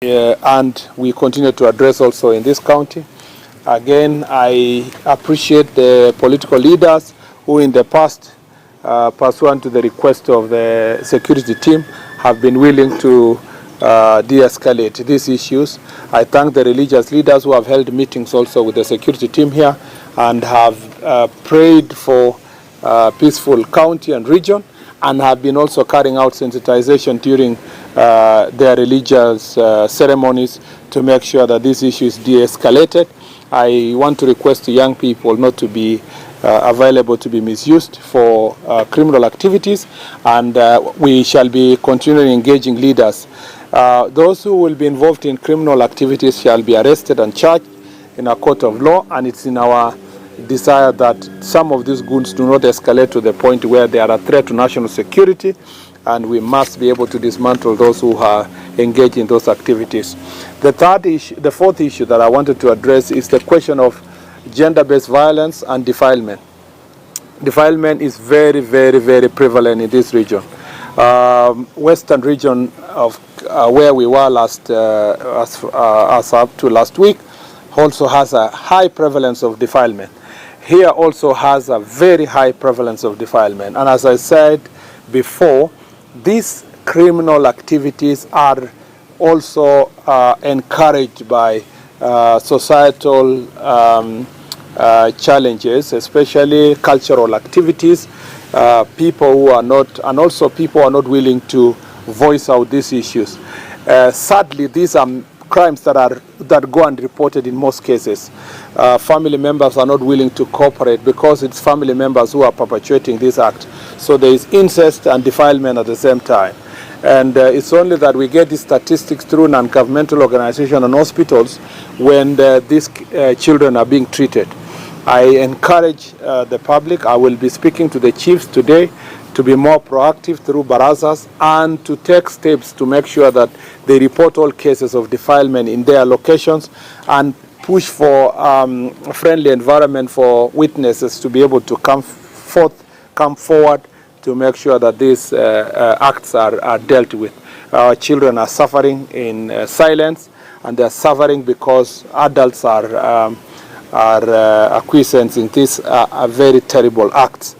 and we continue to address also in this county. Again, I appreciate the political leaders who in the past, pursuant to the request of the security team, have been willing to de-escalate these issues. I thank the religious leaders who have held meetings also with the security team here and have prayed for peaceful county and region, and have been also carrying out sensitization during their religious ceremonies to make sure that this issue is de-escalated. I want to request the young people not to be available to be misused for criminal activities, and we shall be continuing engaging leaders. Those who will be involved in criminal activities shall be arrested and charged in a court of law, and it's in our desire that some of these goons do not escalate to the point where they are a threat to national security, and we must be able to dismantle those who are engaged in those activities. The fourth issue that I wanted to address is the question of gender-based violence and defilement. Defilement is very, very, very prevalent in this region. Western region of where we were as up to last week also has a high prevalence of defilement. Here also has a very high prevalence of defilement. And as I said before, these criminal activities are also encouraged by societal challenges, especially cultural activities. People who are not, and also people are not willing to voice out these issues. Sadly, these are crimes that go unreported in most cases. Family members are not willing to cooperate because it's family members who are perpetuating this act. So there is incest and defilement at the same time. And it's only that we get these statistics through non-governmental organizations and hospitals when these children are being treated. I encourage the public. I will be speaking to the chiefs today to be more proactive through barazas and to take steps to make sure that they report all cases of defilement in their locations and push for a friendly environment for witnesses to be able to come forward to make sure that these acts are dealt with. Our children are suffering in silence, and they're suffering because adults are acquiescent in these very terrible acts.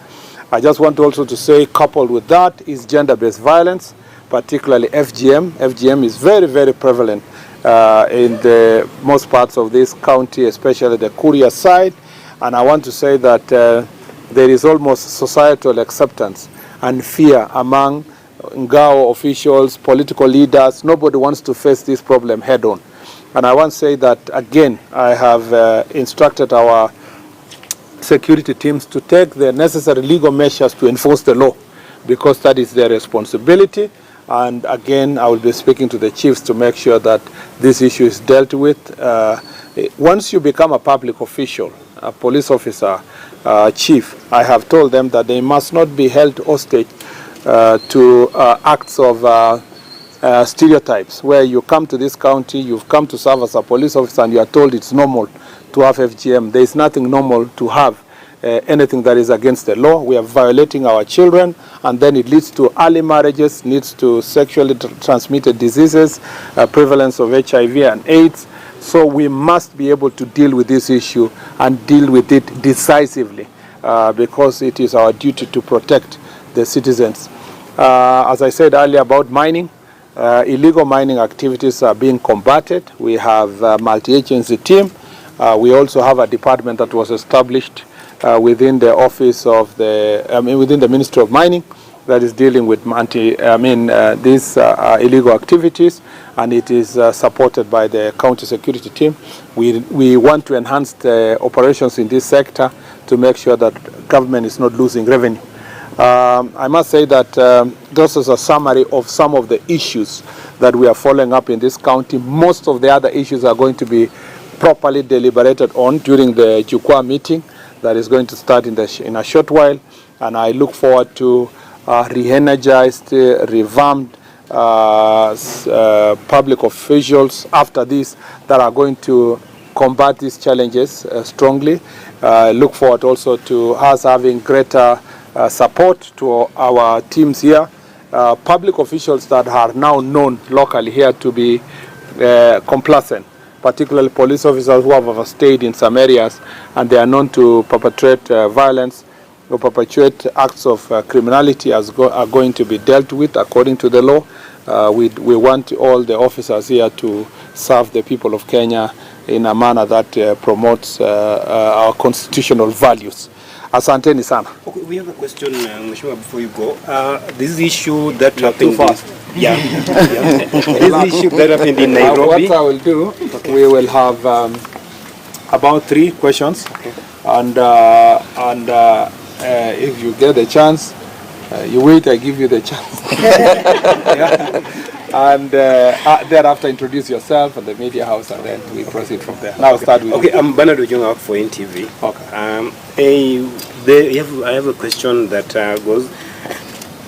I just want also to say, coupled with that is gender-based violence, particularly FGM. FGM is very, very prevalent in the most parts of this county, especially the Kuria side. And I want to say that there is almost societal acceptance and fear among Ngao officials, political leaders. Nobody wants to face this problem head-on. And I want to say that, again, I have instructed our security teams to take the necessary legal measures to enforce the law, because that is their responsibility. And again, I will be speaking to the chiefs to make sure that this issue is dealt with. Once you become a public official, a police officer, chief, I have told them that they must not be held hostage to acts of stereotypes, where you come to this county, you've come to serve as a police officer, and you are told it's normal to have FGM. There is nothing normal to have anything that is against the law. We are violating our children, and then it leads to early marriages, leads to sexually transmitted diseases, prevalence of HIV and AIDS. So we must be able to deal with this issue and deal with it decisively, because it is our duty to protect the citizens. As I said earlier about mining, illegal mining activities are being combated. We have a multi-agency team. We also have a department that was established within the office of within the Ministry of Mining that is dealing with these illegal activities, and it is supported by the county security team. We want to enhance the operations in this sector to make sure that government is not losing revenue. I must say that this is a summary of some of the issues that we are following up in this county. Most of the other issues are going to be properly deliberated on during the Jukwaa meeting that is going to start in a short while, and I look forward to re-energized, revamped public officials after this that are going to combat these challenges strongly. Look forward also to us having greater support to our teams here, public officials that are now known locally here to be complacent, particularly police officers who have overstayed in some areas and they are known to perpetrate violence or perpetrate acts of criminality are going to be dealt with according to the law. We want all the officers here to serve the people of Kenya in a manner that promotes our constitutional values. Asanteni sana. Okay, we have a question, Mheshimiwa, before you go. This issue that happened. Too fast. Yeah. This issue that happened in Nairobi. What I will do, we will have about 3 questions, and if you get the chance, you wait. I give you the chance. Yeah. And thereafter introduce yourself and the media house, and then we proceed from there. Now start with. Okay, I'm Bernard Ojunga for NTV. Okay. I have a question that goes.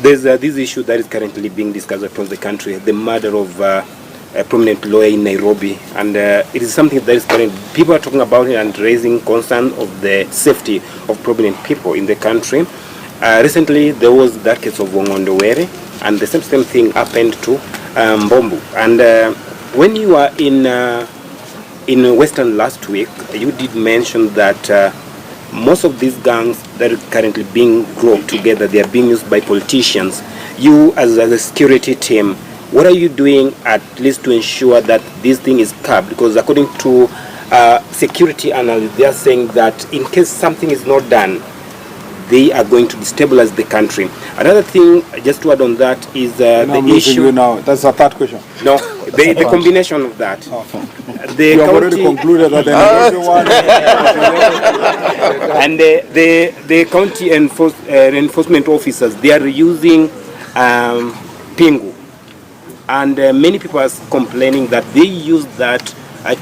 There's this issue that is currently being discussed across the country, the murder of a prominent lawyer in Nairobi, and it is something that is current. People are talking about it and raising concern of the safety of prominent people in the country. Recently, there was that case of Wongondowere, and the same thing happened to Mbombu. And when you were in Western last week, you did mention that most of these gangs that are currently being grouped together, they are being used by politicians. You, as a security team, what are you doing at least to ensure that this thing is curbed? Because according to security analysts, they are saying that in case something is not done, they are going to destabilize the country. Another thing, just to add on that, is the issue. Now. That's a third question. No, the combination of that. The you have already concluded that and the county enforcement officers, they are using pingu, and many people are complaining that they use that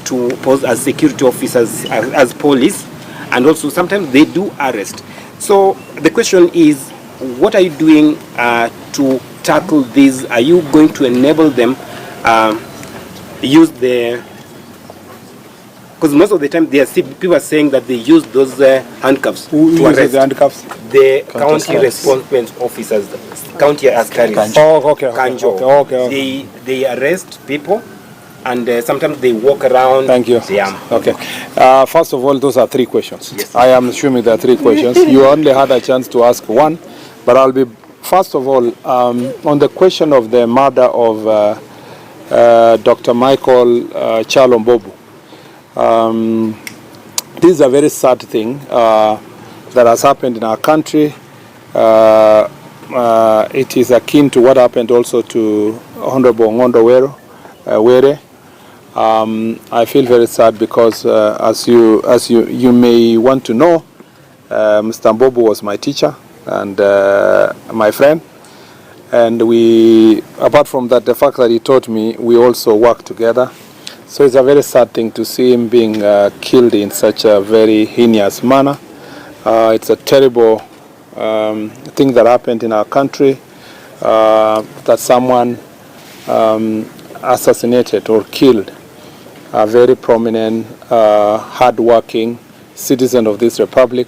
to pose as security officers, as police, and also sometimes they do arrest. So the question is, what are you doing to tackle this? Are you going to enable them use the... Because most of the time people are saying that they use those handcuffs to arrest. The handcuffs? The county response officers, county askaris. Oh, okay. Kanjo. Okay. They arrest people, and sometimes they walk around. Thank you. Okay. First of all, those are 3 questions. Yes. I am assuming there are 3 questions. You only had a chance to ask 1, but I'll be, first of all, on the question of the murder of Dr. Michael Chalo Mbobu. This is a very sad thing that has happened in our country. It is akin to what happened also to Honorable Ngondowere. I feel very sad because, as you may want to know, Mr. Mbobu was my teacher and my friend, and we, apart from that, the fact that he taught me, we also worked together. So it's a very sad thing to see him being killed in such a very heinous manner. It's a terrible thing that happened in our country, that someone assassinated or killed a very prominent, hard-working citizen of this republic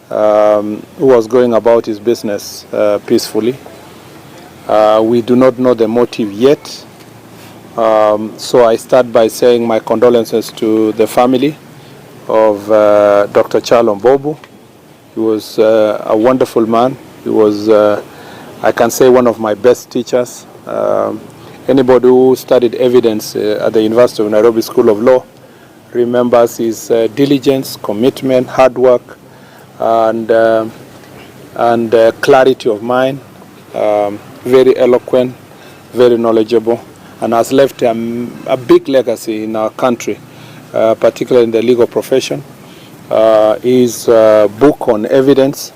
who was going about his business peacefully. We do not know the motive yet. So I start by saying my condolences to the family of Dr. Chalo Mbobu. He was a wonderful man. He was, I can say, one of my best teachers. Anybody who studied evidence at the University of Nairobi School of Law remembers his diligence, commitment, hard work, and clarity of mind. Very eloquent, very knowledgeable, and has left a big legacy in our country, particularly in the legal profession. His book on evidence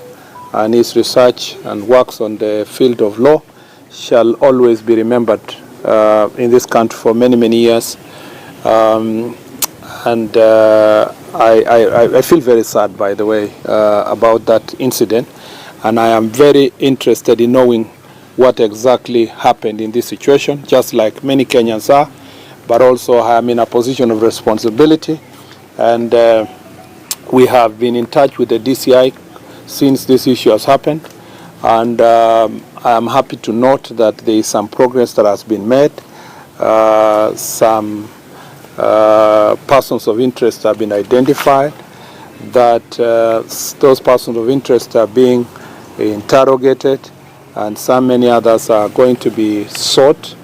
and his research and works on the field of law shall always be remembered in this country for many, many years. I feel very sad, by the way, about that incident, and I am very interested in knowing what exactly happened in this situation, just like many Kenyans are, but also I am in a position of responsibility, and we have been in touch with the DCI since this issue has happened, and I am happy to note that there is some progress that has been made. some persons of interest have been identified, that those persons of interest are being interrogated, and many others are going to be sought.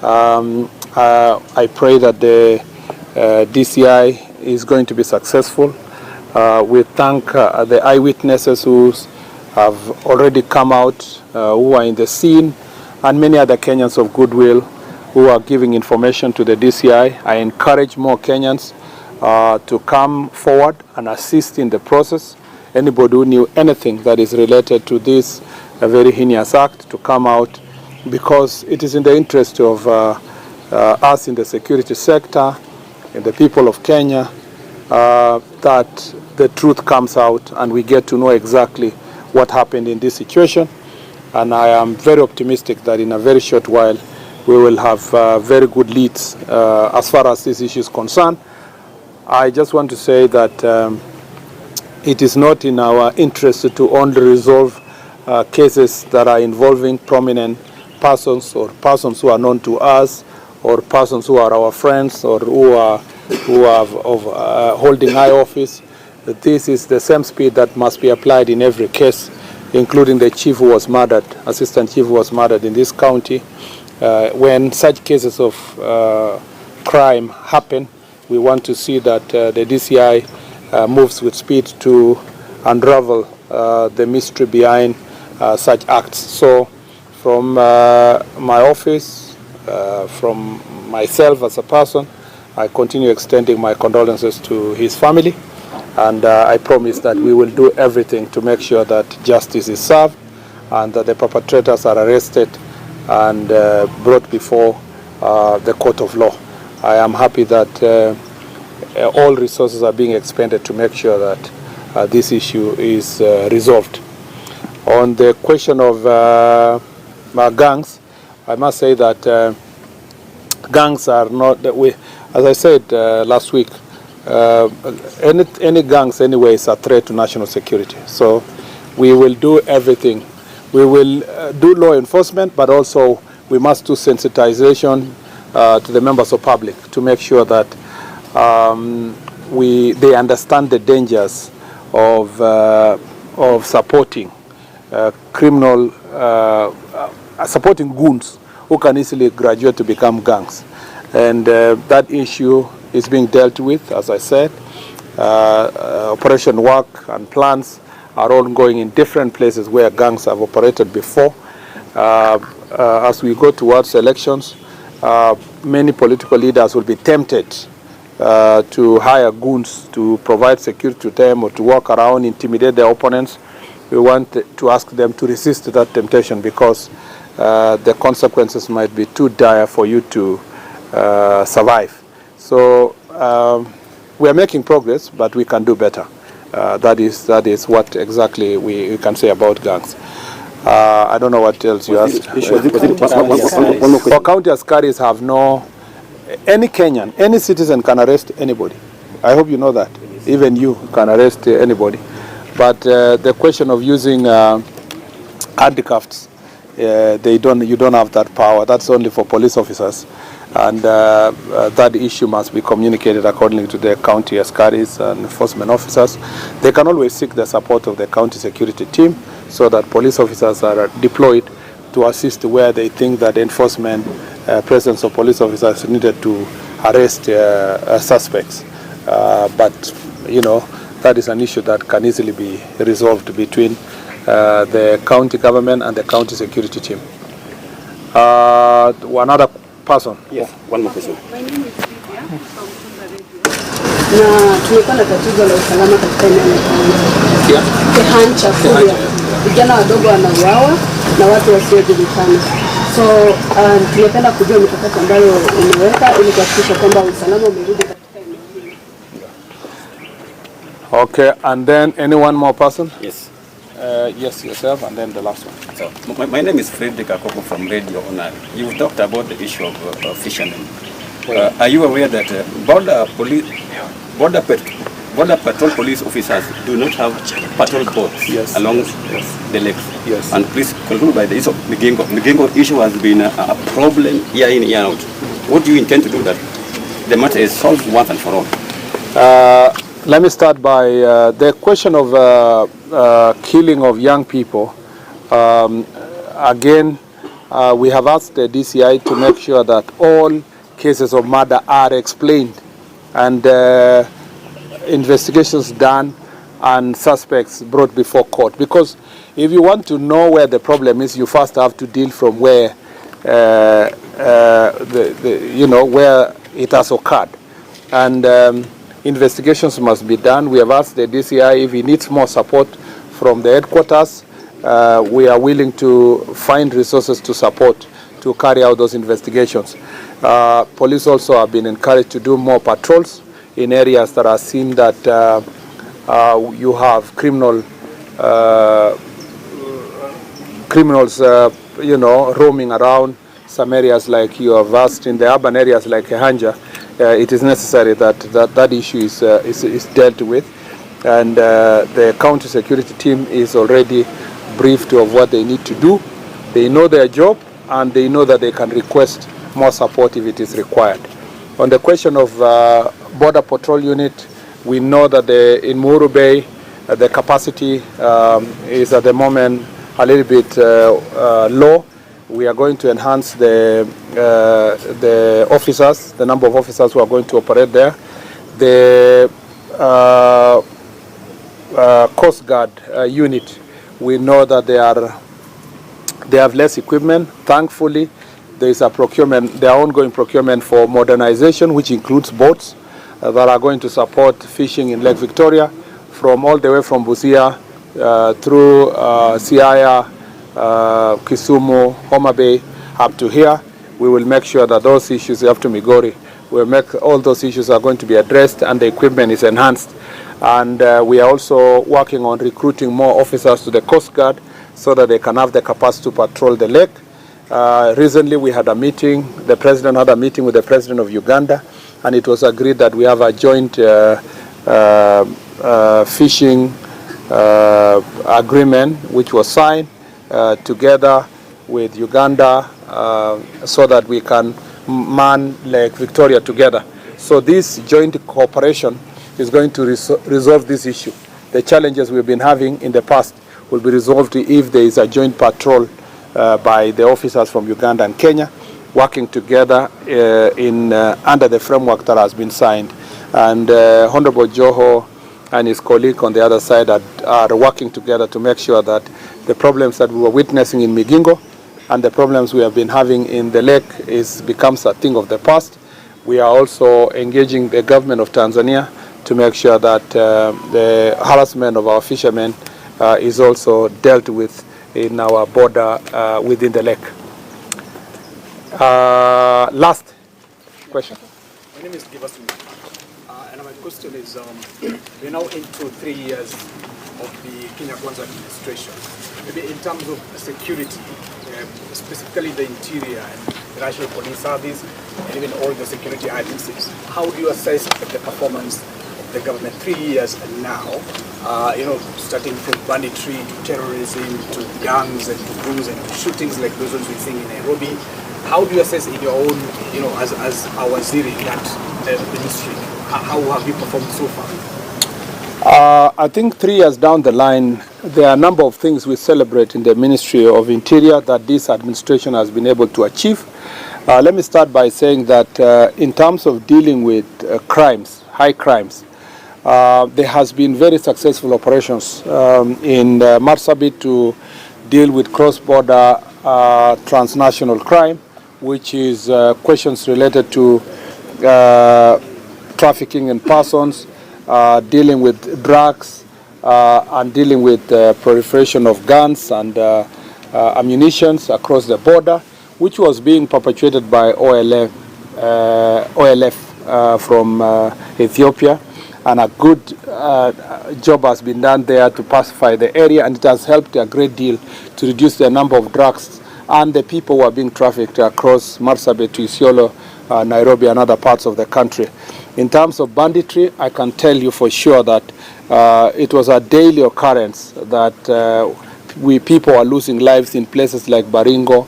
I pray that the DCI is going to be successful. We thank the eyewitnesses who have already come out, who are in the scene, and many other Kenyans of goodwill who are giving information to the DCI. I encourage more Kenyans to come forward and assist in the process. Anybody who knew anything that is related to this very heinous act to come out, because it is in the interest of us in the security sector and the people of Kenya that the truth comes out and we get to know exactly what happened in this situation. And I am very optimistic that in a very short while we will have very good leads as far as this issue is concerned. I just want to say that it is not in our interest to only resolve cases that are involving prominent persons or persons who are known to us or persons who are our friends or who are holding high office. This is the same speed that must be applied in every case, including the chief who was murdered, assistant chief who was murdered in this county. When such cases of crime happen, we want to see that the DCI moves with speed to unravel the mystery behind such acts. So from my office, from myself as a person, I continue extending my condolences to his family, and I promise that we will do everything to make sure that justice is served and that the perpetrators are arrested and brought before the court of law. I am happy that all resources are being expended to make sure that this issue is resolved. On the question of gangs, I must say that gangs are not, as I said last week, any gangs anyway is a threat to national security. So we will do everything. We will do law enforcement, but also we must do sensitization to the members of public to make sure that they understand the dangers of supporting criminal, supporting goons who can easily graduate to become gangs. And that issue is being dealt with, as I said. Operation work and plans are ongoing in different places where gangs have operated before. As we go towards elections, many political leaders will be tempted to hire goons to provide security to them or to walk around, intimidate their opponents. We want to ask them to resist that temptation because the consequences might be too dire for you to survive. So we are making progress, but we can do better. That is what exactly we can say about gangs. I don't know what else you asked. For county askaris have no, any Kenyan, any citizen can arrest anybody. I hope you know that. Even you can arrest anybody. But the question of using handcuffs, you don't have that power. That's only for police officers. And that issue must be communicated accordingly to the county askaris and enforcement officers. They can always seek the support of the county security team so that police officers are deployed to assist where they think that enforcement presence of police officers is needed to arrest suspects. But, you know, that is an issue that can easily be resolved between the county government and the county security team. Another person. Yes, one more question. My name is Lydia from Tunda Radio. Na tumekuwa na tatizo la usalama katika eneo la kaunti. Kehancha Kuria. Vijana wadogo wanauawa na watu wasiojulikana. So tungependa kujua mikakati ambayo umeweka ili kuhakikisha kwamba usalama umerudi katika eneo hili. Okay, and then anyone more person? Yes. Yes, yourself, and then the last one. So, my name is Frederick Akoko from Radio Honor. You've talked about the issue of fishermen. Are you aware that border patrol police officers do not have patrol boats along the lakes? Yes. And please conclude by the issue of Migingo. Migingo issue has been a problem year in, year out. What do you intend to do that the matter is solved once and for all? Let me start by the question of killing of young people. Again, we have asked the DCI to make sure that all cases of murder are explained and investigations done and suspects brought before court. Because if you want to know where the problem is, you first have to deal from where where it has occurred. And investigations must be done. We have asked the DCI if he needs more support from the headquarters. We are willing to find resources to support to carry out those investigations. Police also have been encouraged to do more patrols in areas that are seen that you have criminals, roaming around. Some areas like you have asked in the urban areas like Kehanja, it is necessary that issue is dealt with, and the county security team is already briefed of what they need to do. They know their job and they know that they can request more support if it is required. On the question of border patrol unit, we know that in Muru Bay the capacity is at the moment a little bit low. We are going to enhance the officers, the number of officers who are going to operate there. The Coast Guard unit, we know that they have less equipment. Thankfully, there is a procurement, there are ongoing procurement for modernization, which includes boats that are going to support fishing in Lake Victoria, from all the way from Busia through Siaya, Kisumu, Homa Bay, up to here. We will make sure that those issues up to Migori, we'll make all those issues are going to be addressed and the equipment is enhanced. And we are also working on recruiting more officers to the Coast Guard so that they can have the capacity to patrol the lake. Recently we had a meeting, the president had a meeting with the president of Uganda, and it was agreed that we have a joint fishing agreement which was signed together with Uganda so that we can man Lake Victoria together. So this joint cooperation is going to resolve this issue. The challenges we've been having in the past will be resolved if there is a joint patrol by the officers from Uganda and Kenya working together under the framework that has been signed. And Honorable Joho and his colleague on the other side are working together to make sure that the problems that we were witnessing in Migingo and the problems we have been having in the lake becomes a thing of the past. We are also engaging the government of Tanzania to make sure that the harassment of our fishermen is also dealt with in our border within the lake. Last question. My name is Givasun, and my question is, we're now into 3 years of the Kenya Kwanza administration. Maybe in terms of security, specifically the interior and the National Police Service, and even all the security agencies, how do you assess the performance of the government 3 years and now, starting from banditry to terrorism to gangs and to booze and shootings like those ones we're seeing in Nairobi? How do you assess in your own, as our waziri in that ministry, how have you performed so far? I think 3 years down the line, there are a number of things we celebrate in the Ministry of Interior that this administration has been able to achieve. Let me start by saying that in terms of dealing with crimes, high crimes, there has been very successful operations in Marsabit to deal with cross-border transnational crime, which is questions related to trafficking in persons, dealing with drugs, and dealing with proliferation of guns and ammunitions across the border, which was being perpetrated by OLF from Ethiopia. And a good job has been done there to pacify the area, and it has helped a great deal to reduce the number of drugs and the people who are being trafficked across Marsabit to Isiolo, Nairobi and other parts of the country. In terms of banditry, I can tell you for sure that it was a daily occurrence that people are losing lives in places like Baringo,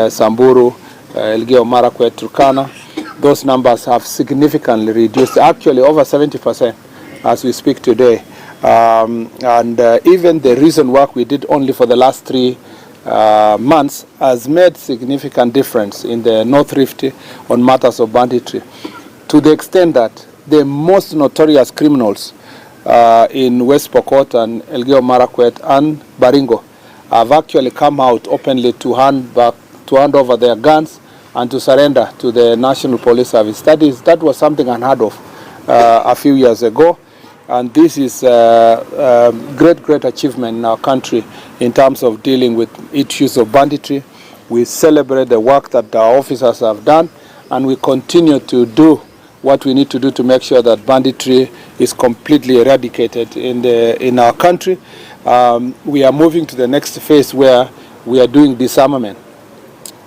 Samburu, Elgeyo Marakwet, Turkana. Those numbers have significantly reduced, actually over 70% as we speak today. Even the recent work we did only for the last 3 months has made significant difference in the North Rift on matters of banditry, to the extent that the most notorious criminals in West Pokot and Elgeyo Marakwet and Baringo have actually come out openly to hand over their guns and to surrender to the National Police Service. That was something unheard of a few years ago, and this is a great achievement in our country in terms of dealing with issues of banditry. We celebrate the work that our officers have done, and we continue to do what we need to do to make sure that banditry is completely eradicated in our country. We are moving to the next phase where we are doing disarmament.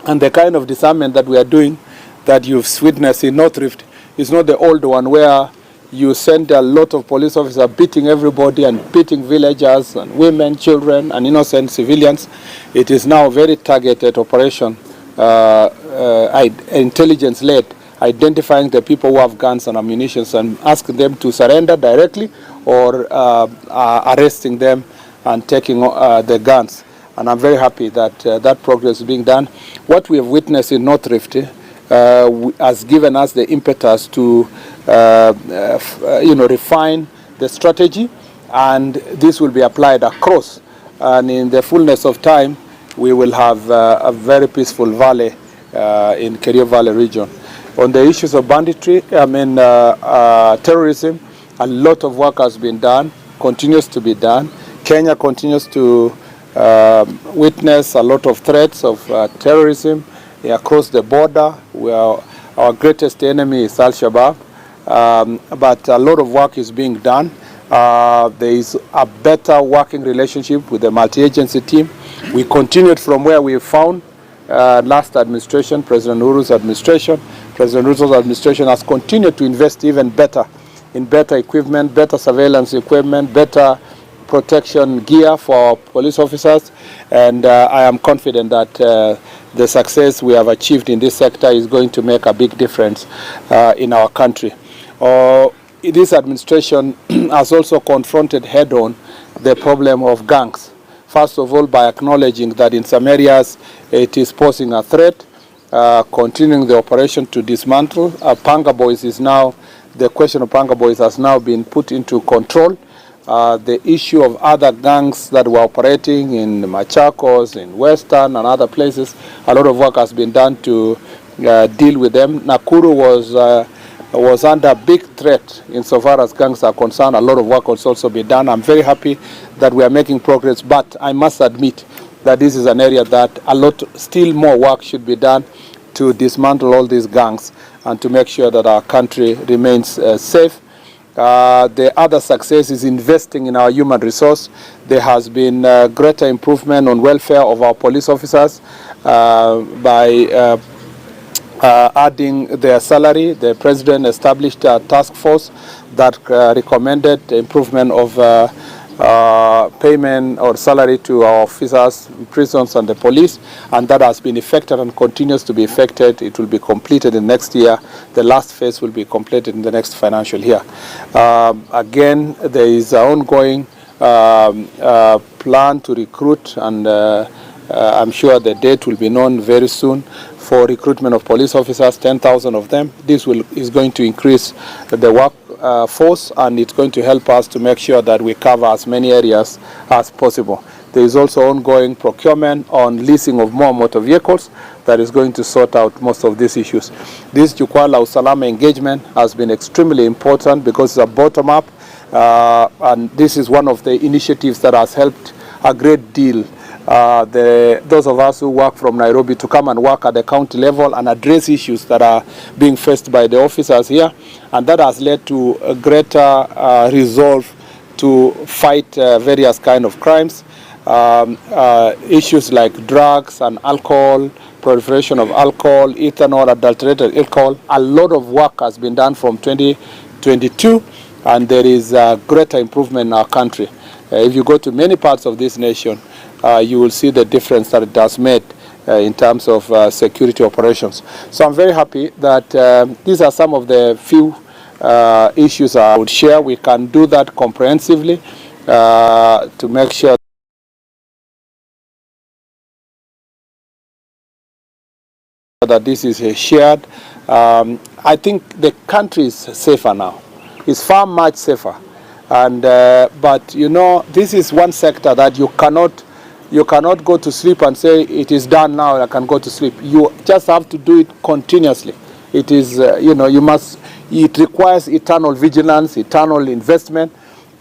And the kind of disarmament that we are doing, that you've witnessed in North Rift, is not the old one where you send a lot of police officers beating everybody and beating villagers and women, children, and innocent civilians. It is now a very targeted operation, intelligence-led, identifying the people who have guns and ammunition and asking them to surrender directly or arresting them and taking the guns. And I'm very happy that that progress is being done. What we have witnessed in North Rift has given us the impetus to refine the strategy, and this will be applied across. And in the fullness of time, we will have a very peaceful valley in Kerio Valley region. On the issues of banditry, terrorism, a lot of work has been done, continues to be done. Kenya continues to witness a lot of threats of terrorism across the border. Our greatest enemy is Al-Shabaab, but a lot of work is being done. There is a better working relationship with the multi-agency team. We continued from where we found last administration, President Uhuru's administration. President Uhuru's administration has continued to invest even better in better equipment, better surveillance equipment, better protection gear for police officers, and I am confident that the success we have achieved in this sector is going to make a big difference in our country. This administration has also confronted head-on the problem of gangs. First of all, by acknowledging that in some areas it is posing a threat, continuing the operation to dismantle. Panga Boys is now, the question of Panga Boys has now been put into control. The issue of other gangs that were operating in Machakos, in Western and other places, a lot of work has been done to deal with them. Nakuru was under big threat insofar as gangs are concerned. A lot of work has also been done. I'm very happy that we are making progress, but I must admit that this is an area that still more work should be done to dismantle all these gangs and to make sure that our country remains safe. The other success is investing in our human resource. There has been greater improvement on welfare of our police officers by adding their salary. The president established a task force that recommended improvement of payment or salary to our officers, prisons and the police, and that has been effected and continues to be effected. It will be completed in next year. The last phase will be completed in the next financial year. Again, there is an ongoing plan to recruit, and I'm sure the date will be known very soon, for recruitment of police officers, 10,000 of them. This is going to increase the work force, and it's going to help us to make sure that we cover as many areas as possible. There is also ongoing procurement on leasing of more motor vehicles that is going to sort out most of these issues. This Jukwaa Usalama engagement has been extremely important because it's a bottom-up, and this is one of the initiatives that has helped a great deal those of us who work from Nairobi to come and work at the county level and address issues that are being faced by the officers here, and that has led to a greater resolve to fight various kind of crimes, issues like drugs and alcohol, proliferation of alcohol, ethanol, adulterated alcohol. A lot of work has been done from 2022, and there is a greater improvement in our country. If you go to many parts of this nation, you will see the difference that it has made in terms of security operations. So I'm very happy that these are some of the few issues I would share. We can do that comprehensively to make sure that this is shared. I think the country is safer now. It's far much safer. And but you know, this is one sector that you cannot go to sleep and say it is done now, I can go to sleep. You just have to do it continuously. It is you know, it requires eternal vigilance, eternal investment,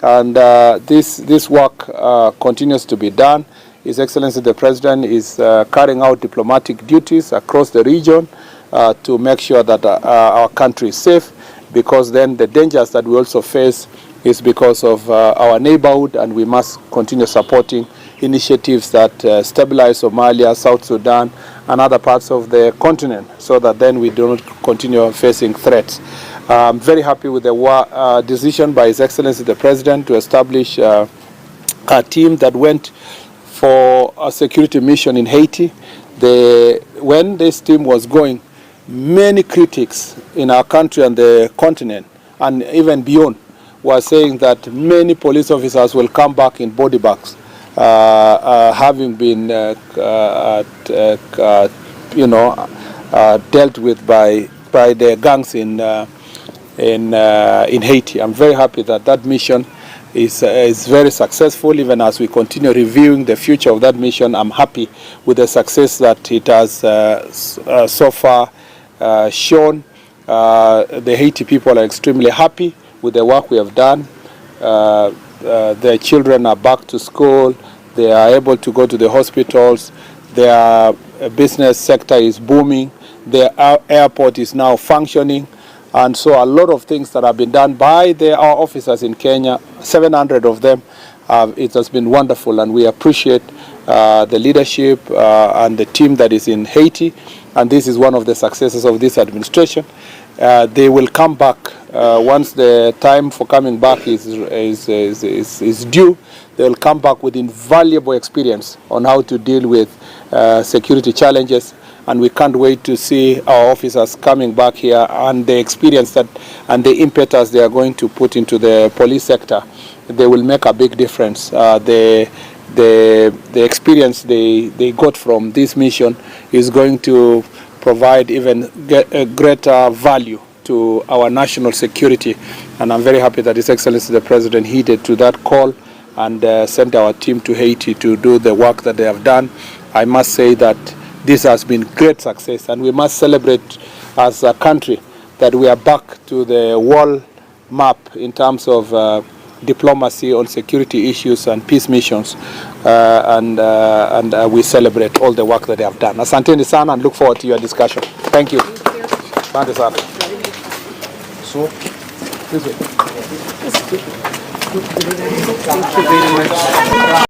and this work continues to be done. His Excellency the President is carrying out diplomatic duties across the region to make sure that our country is safe, because then the dangers that we also face is because of our neighborhood, and we must continue supporting initiatives that stabilize Somalia, South Sudan, and other parts of the continent, so that then we do not continue facing threats. I'm very happy with the decision by His Excellency the President to establish a team that went for a security mission in Haiti. When this team was going, many critics in our country and the continent, and even beyond, were saying that many police officers will come back in body bags, having been, you know, dealt with by the gangs in Haiti. I'm very happy that that mission is very successful. Even as we continue reviewing the future of that mission, I'm happy with the success that it has so far shown. The Haiti people are extremely happy with the work we have done. Their children are back to school. They are able to go to the hospitals. Their business sector is booming. Their airport is now functioning. And so a lot of things that have been done by our officers in Kenya, 700 of them, it has been wonderful, and we appreciate the leadership and the team that is in Haiti, and this is one of the successes of this administration. They will come back once the time for coming back is due. They will come back with invaluable experience on how to deal with security challenges, and we can't wait to see our officers coming back here and the experience that and the impetus they are going to put into the police sector. They will make a big difference. The experience they got from this mission is going to provide even greater value to our national security, and I'm very happy that His Excellency the President heeded to that call and sent our team to Haiti to do the work that they have done. I must say that this has been great success, and we must celebrate as a country that we are back to the world map in terms of diplomacy on security issues and peace missions, and we celebrate all the work that they have done. Asanteni sana, and look forward to your discussion. Thank you. Asante sana. So, this way. Thank you very much.